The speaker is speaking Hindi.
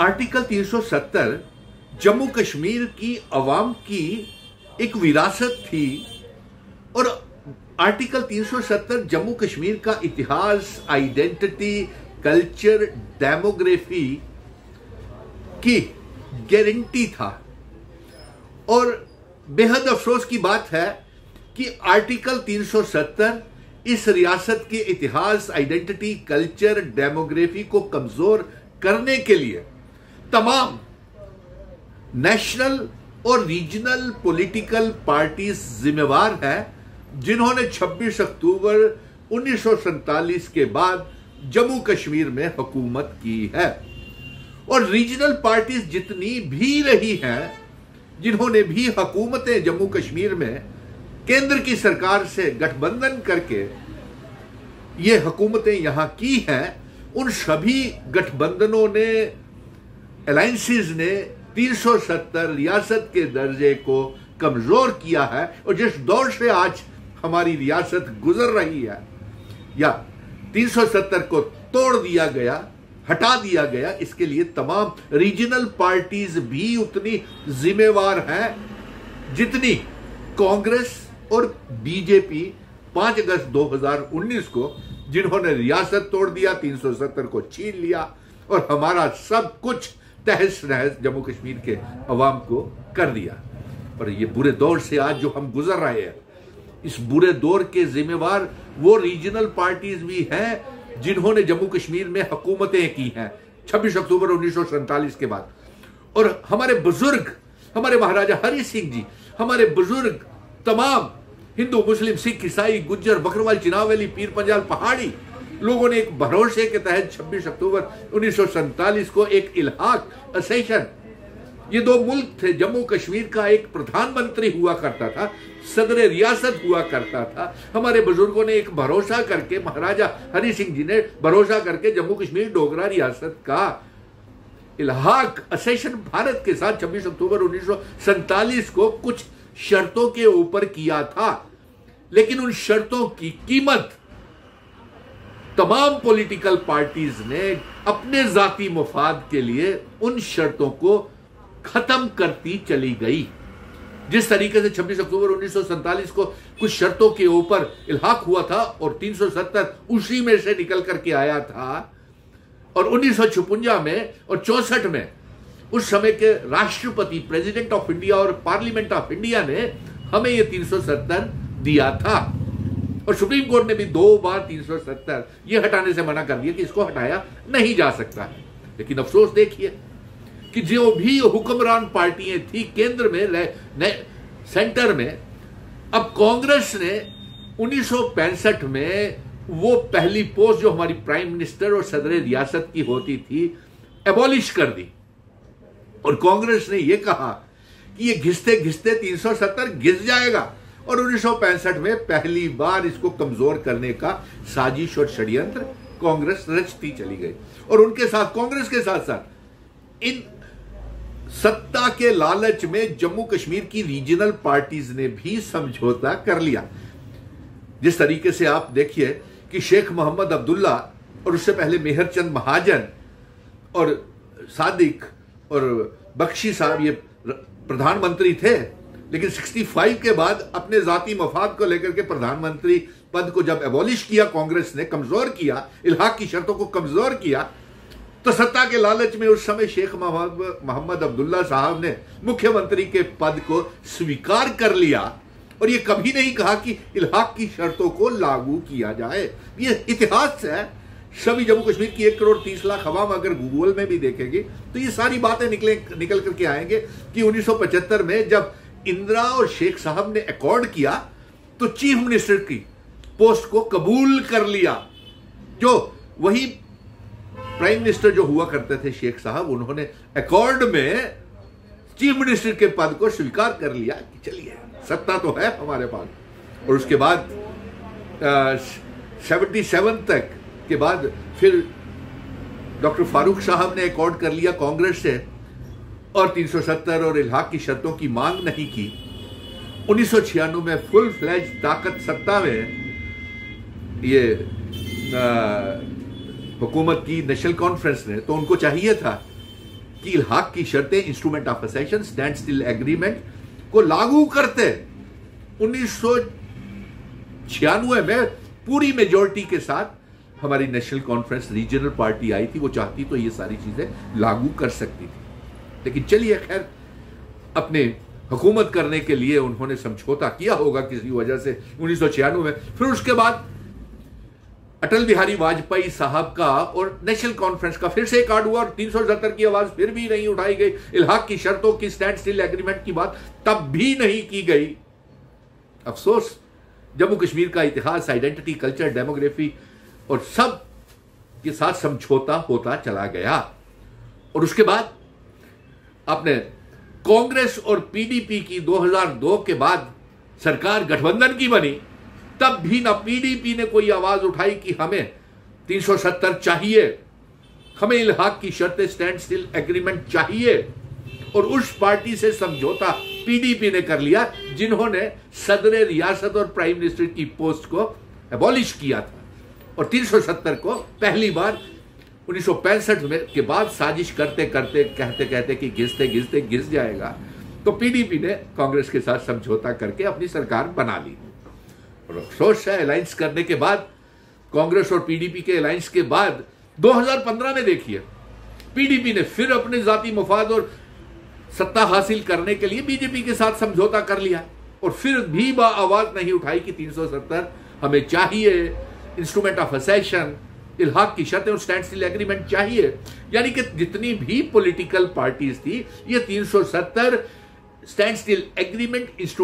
आर्टिकल 370 जम्मू कश्मीर की अवाम की एक विरासत थी और आर्टिकल 370 जम्मू कश्मीर का इतिहास, आइडेंटिटी, कल्चर, डेमोग्राफी की गारंटी था। और बेहद अफसोस की बात है कि आर्टिकल 370 इस रियासत के इतिहास, आइडेंटिटी, कल्चर, डेमोग्राफी को कमजोर करने के लिए तमाम नेशनल और रीजनल पॉलिटिकल पार्टीज जिम्मेवार हैं, जिन्होंने 26 अक्टूबर 1947 के बाद जम्मू कश्मीर में हुकूमत की है। और रीजनल पार्टीज जितनी भी रही हैं, जिन्होंने भी हुकूमतें जम्मू कश्मीर में केंद्र की सरकार से गठबंधन करके ये हुकूमतें यहां की हैं, उन सभी गठबंधनों ने, अलायंसेस ने 370 रियासत के दर्जे को कमजोर किया है। और जिस दौर से आज हमारी रियासत गुजर रही है, या 370 को तोड़ दिया गया, हटा दिया गया, इसके लिए तमाम रीजनल पार्टीज भी उतनी जिम्मेवार हैं जितनी कांग्रेस और बीजेपी 5 अगस्त 2019 को, जिन्होंने रियासत तोड़ दिया, 370 को छीन लिया और हमारा सब कुछ तहस नहस जम्मू कश्मीर के अवाम को कर दिया। और ये बुरे दौर से आज जो हम गुजर रहे हैं, इस बुरे दौर के जिम्मेवार वो रीजनल पार्टीज भी हैं जिन्होंने जम्मू कश्मीर में हुकूमतें की हैं 26 अक्टूबर 1947 के बाद। और हमारे बुजुर्ग, हमारे महाराजा हरि सिंह जी, हमारे बुजुर्ग, तमाम हिंदू, मुस्लिम, सिख, ईसाई, गुज्जर, बकरवाल, चिनावली, पीर पंजाल, पहाड़ी लोगों ने एक भरोसे के तहत 26 अक्टूबर 1947 को एक इल्हाक असेशन, ये दो मुल्क थे, जम्मू कश्मीर का एक प्रधानमंत्री हुआ करता था, सदर रियासत हुआ करता था। हमारे बुजुर्गों ने एक भरोसा करके, महाराजा हरि सिंह जी ने भरोसा करके जम्मू कश्मीर डोगरा रियासत का इल्हाक असेशन भारत के साथ 26 अक्टूबर 1947 को कुछ शर्तों के ऊपर किया था। लेकिन उन शर्तों की कीमत तमाम पॉलिटिकल पार्टीज ने अपने जाती मुफाद के लिए उन शर्तों को खत्म करती चली गई। जिस तरीके से 26 अक्टूबर 1947 को कुछ शर्तों के ऊपर इल्हाक हुआ था और 370 उसी में से निकल करके आया था। और 1956 में और 64 में उस समय के राष्ट्रपति, प्रेसिडेंट ऑफ इंडिया और पार्लियामेंट ऑफ इंडिया ने हमें यह 370 दिया था। और सुप्रीम कोर्ट ने भी 2 बार 370 ये हटाने से मना कर दिया कि इसको हटाया नहीं जा सकता है। लेकिन अफसोस देखिए कि जो भी हुक्मरान पार्टियां थी केंद्र में, सेंटर में, अब कांग्रेस ने 1965 में वो पहली पोस्ट जो हमारी प्राइम मिनिस्टर और सदर रियासत की होती थी, एबॉलिश कर दी। और कांग्रेस ने यह कहा कि ये घिसते घिसते 370 घिस जाएगा। और 1965 में पहली बार इसको कमजोर करने का साजिश और षड्यंत्र कांग्रेस रचती चली गई। और उनके साथ, कांग्रेस के साथ साथ, इन सत्ता के लालच में जम्मू कश्मीर की रीजनल पार्टीज ने भी समझौता कर लिया। जिस तरीके से आप देखिए कि शेख मोहम्मद अब्दुल्ला और उससे पहले मेहरचंद महाजन और सादिक और बख्शी साहब ये प्रधानमंत्री थे, लेकिन 65 के बाद अपने जाती मफाद को लेकर के प्रधानमंत्री पद को जब एबॉलिश किया, कांग्रेस ने कमजोर किया, इल्हाक की शर्तों को कमजोर किया, तो सत्ता के लालच में उस समय शेख मोहम्मद अब्दुल्ला साहब ने मुख्यमंत्री के पद को स्वीकार कर लिया। और ये कभी नहीं कहा कि इल्हाक की शर्तों को लागू किया जाए। ये इतिहास है। सभी जम्मू कश्मीर की 1 करोड़ 30 लाख अवाम अगर गूगल में भी देखेगी तो ये सारी बातें निकल करके आएंगे कि 1975 में जब इंदिरा और शेख साहब ने अकॉर्ड किया तो चीफ मिनिस्टर की पोस्ट को कबूल कर लिया। जो वही प्राइम मिनिस्टर जो हुआ करते थे शेख साहब, उन्होंने अकॉर्ड में चीफ मिनिस्टर के पद को स्वीकार कर लिया कि चलिए सत्ता तो है हमारे पास। और उसके बाद 77 तक के बाद फिर डॉक्टर फारूक साहब ने अकॉर्ड कर लिया कांग्रेस से और 370 और इल्हाक की शर्तों की मांग नहीं की। 1996 में फुल फ्लैज ताकत सत्ता में ये हुकूमत की नेशनल कॉन्फ्रेंस ने, तो उनको चाहिए था कि इल्हाक की शर्तें instrument of accession standstill agreement को लागू करते 1996 में पूरी मेजोरिटी के साथ हमारी नेशनल कॉन्फ्रेंस रीजनल पार्टी आई थी। वो चाहती तो ये सारी चीजें लागू कर सकती थी, लेकिन चलिए खैर, अपने हुकूमत करने के लिए उन्होंने समझौता किया होगा किसी वजह से 1996 में। फिर उसके बाद अटल बिहारी वाजपेयी साहब का और नेशनल कॉन्फ्रेंस का फिर से कार्ड हुआ और 370 की आवाज फिर भी नहीं उठाई गई। इल्हाक की शर्तों की स्टैंड स्टिल एग्रीमेंट की बात तब भी नहीं की गई। अफसोस, जम्मू कश्मीर का इतिहास, आइडेंटिटी, कल्चर, डेमोग्राफी और सब के साथ समझौता होता चला गया। और उसके बाद आपने कांग्रेस और पीडीपी की 2002 के बाद सरकार गठबंधन की बनी, तब भी ना पीडीपी ने कोई आवाज उठाई कि हमें 370 चाहिए, हमें इल्हाक की शर्तें स्टैंड स्टिल एग्रीमेंट चाहिए। और उस पार्टी से समझौता पीडीपी ने कर लिया जिन्होंने सदर रियासत और प्राइम मिनिस्टर की पोस्ट को एबॉलिश किया था। और 370 को पहली बार 1965 में के बाद साजिश करते करते कहते कहते कि घिसते घिसते घिस जाएगा, तो पीडीपी ने कांग्रेस के साथ समझौता करके अपनी सरकार बना ली। और अफसोस है, अलायंस करने के बाद, कांग्रेस और पीडीपी के अलायंस के बाद 2015 में देखिए, पीडीपी ने फिर अपने जाती मफाद और सत्ता हासिल करने के लिए बीजेपी के साथ समझौता कर लिया और फिर भी आवाज नहीं उठाई कि 370 हमें चाहिए, इंस्ट्रूमेंट ऑफ असेशन, इल्हाक की शर्तें और स्टैंड स्टिल एग्रीमेंट चाहिए। यानी कि जितनी भी पॉलिटिकल पार्टीज थी, ये 370 स्टैंड स्टिल एग्रीमेंट इंस्ट्रूमेंट